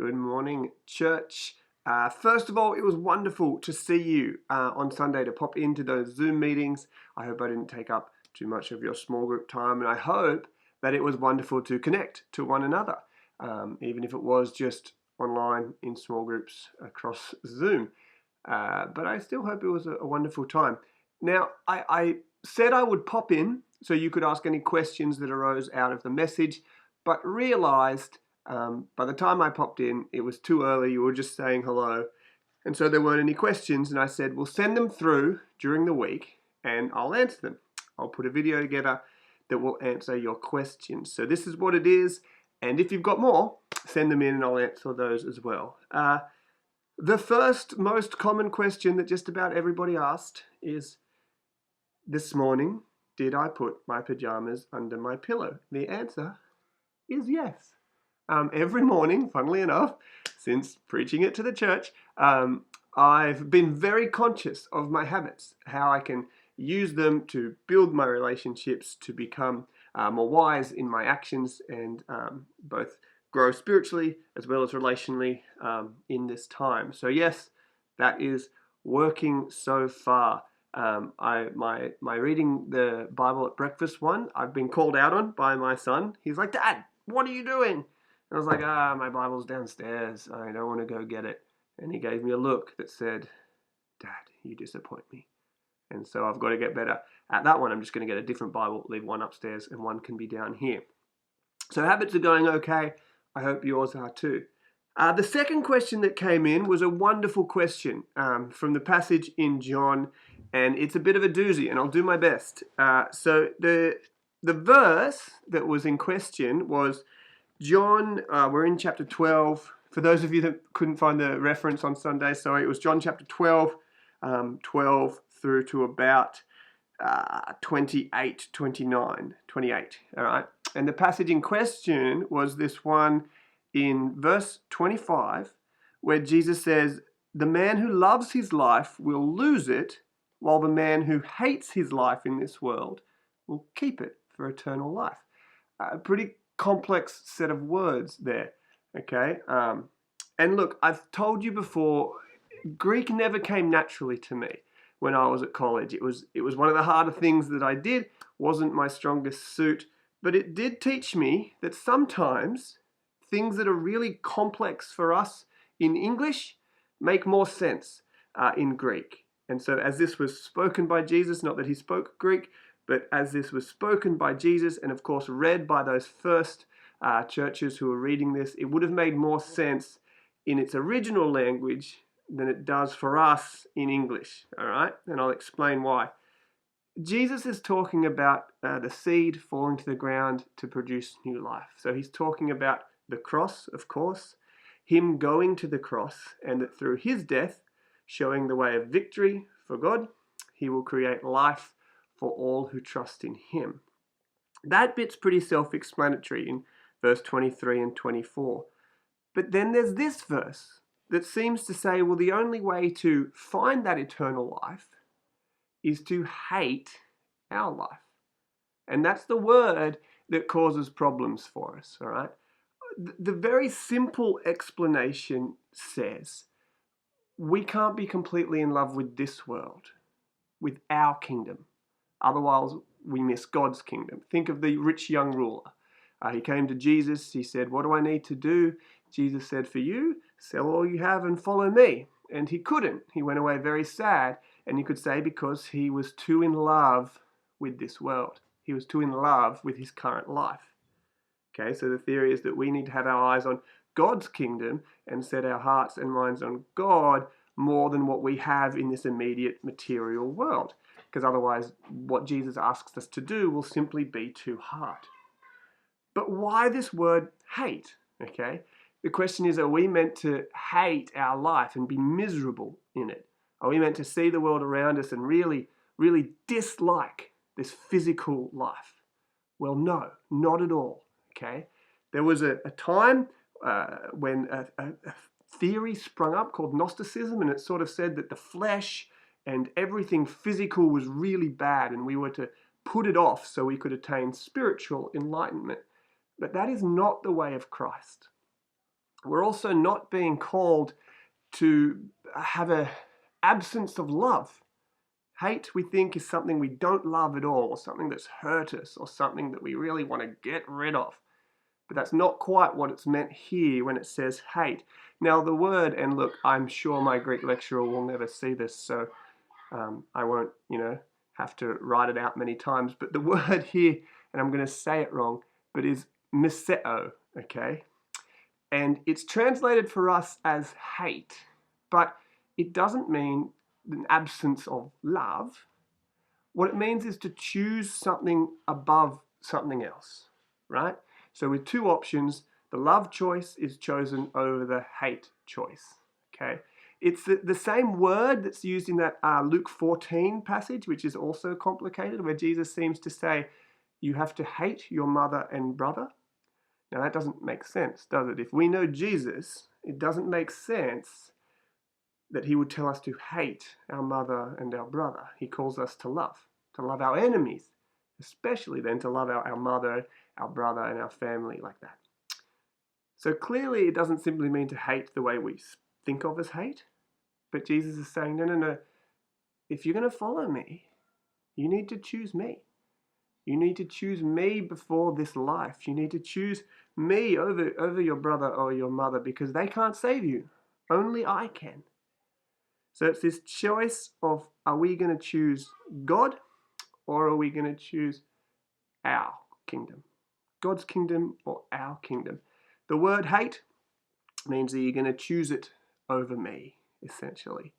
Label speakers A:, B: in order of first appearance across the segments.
A: Good morning, church. First of all, it was wonderful to see you on Sunday to pop into those Zoom meetings. I hope I didn't take up too much of your small group time, and I hope that it was wonderful to connect to one another, even if it was just online in small groups across Zoom. But I still hope it was a wonderful time. Now, I said I would pop in so you could ask any questions that arose out of the message, but realized by the time I popped in, it was too early. You were just saying hello. And so there weren't any questions. And I said, we'll send them through during the week and I'll answer them. I'll put a video together that will answer your questions. So this is what it is. And if you've got more, send them in and I'll answer those as well. The first most common question that just about everybody asked is, this morning, did I put my pajamas under my pillow? The answer is yes. Every morning, funnily enough, since preaching it to the church, I've been very conscious of my habits, how I can use them to build my relationships, to become more wise in my actions, and both grow spiritually as well as relationally in this time. So yes, that is working so far. My reading the Bible at breakfast one, I've been called out on by my son. He's like, "Dad, what are you doing?" I was like, my Bible's downstairs. I don't want to go get it. And he gave me a look that said, "Dad, you disappoint me." And so I've got to get better at that one. I'm just going to get a different Bible, leave one upstairs, and one can be down here. So habits are going okay. I hope yours are too. The second question that came in was a wonderful question from the passage in John, and it's a bit of a doozy, and I'll do my best. So the verse that was in question was John, we're in chapter 12. For those of you that couldn't find the reference on Sunday, sorry, it was John chapter 12, 12 through to about 28, 29, 28, all right? And the passage in question was this one in verse 25, where Jesus says, "The man who loves his life will lose it, while the man who hates his life in this world will keep it for eternal life." A pretty complex set of words there, okay? And look, I've told you before, Greek never came naturally to me when I was at college. It was one of the harder things that I did, wasn't my strongest suit, but it did teach me that sometimes things that are really complex for us in English make more sense in Greek. And so as this was spoken by Jesus, not that he spoke Greek, but as this was spoken by Jesus and of course read by those first churches who were reading this, it would have made more sense in its original language than it does for us in English, all right? And I'll explain why. Jesus is talking about the seed falling to the ground to produce new life. So he's talking about the cross, of course, him going to the cross, and that through his death, showing the way of victory for God, he will create life for all who trust in him. That bit's pretty self-explanatory in verse 23 and 24. But then there's this verse that seems to say, well, the only way to find that eternal life is to hate our life. And that's the word that causes problems for us, all right? The very simple explanation says, we can't be completely in love with this world, with our kingdom. Otherwise, we miss God's kingdom. Think of the rich young ruler. He came to Jesus. He said, "What do I need to do?" Jesus said, "For you, sell all you have and follow me." And he couldn't. He went away very sad. And you could say because he was too in love with this world. He was too in love with his current life. Okay, so the theory is that we need to have our eyes on God's kingdom and set our hearts and minds on God more than what we have in this immediate material world. Because otherwise, what Jesus asks us to do will simply be too hard. But why this word hate? Okay, the question is, are we meant to hate our life and be miserable in it? Are we meant to see the world around us and really, really dislike this physical life? Well, no, not at all. Okay, there was a time when a theory sprung up called Gnosticism, and it sort of said that the flesh and everything physical was really bad, and we were to put it off so we could attain spiritual enlightenment. But that is not the way of Christ. We're also not being called to have an absence of love. Hate, we think, is something we don't love at all, or something that's hurt us, or something that we really want to get rid of. But that's not quite what it's meant here when it says hate. Now the word, and look, I'm sure my Greek lecturer will never see this, so I won't, have to write it out many times. But the word here, and I'm going to say it wrong, but is miseo, okay? And it's translated for us as hate, but it doesn't mean an absence of love. What it means is to choose something above something else, right? So with two options, the love choice is chosen over the hate choice, okay? It's the same word that's used in that Luke 14 passage, which is also complicated, where Jesus seems to say, you have to hate your mother and brother. Now that doesn't make sense, does it? If we know Jesus, it doesn't make sense that he would tell us to hate our mother and our brother. He calls us to love our enemies, especially then to love our mother, our brother, and our family like that. So clearly it doesn't simply mean to hate the way we think of as hate, but Jesus is saying, no. If you're going to follow me, you need to choose me. You need to choose me before this life. You need to choose me over your brother or your mother, because they can't save you. Only I can. So it's this choice of, are we going to choose God, or are we going to choose our kingdom? God's kingdom or our kingdom? The word hate means that you're going to choose it over me, essentially.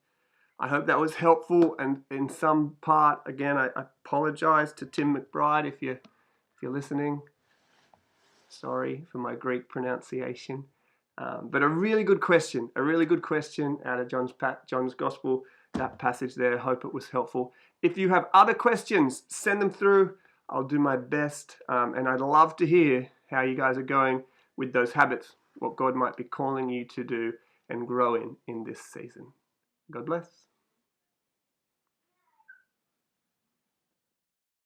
A: I hope that was helpful, and in some part, again, I apologize to Tim McBride if you're listening. Sorry for my Greek pronunciation. But a really good question out of John's Gospel, that passage there. Hope it was helpful. If you have other questions, send them through. I'll do my best, and I'd love to hear how you guys are going with those habits, what God might be calling you to do and grow in this season. God bless.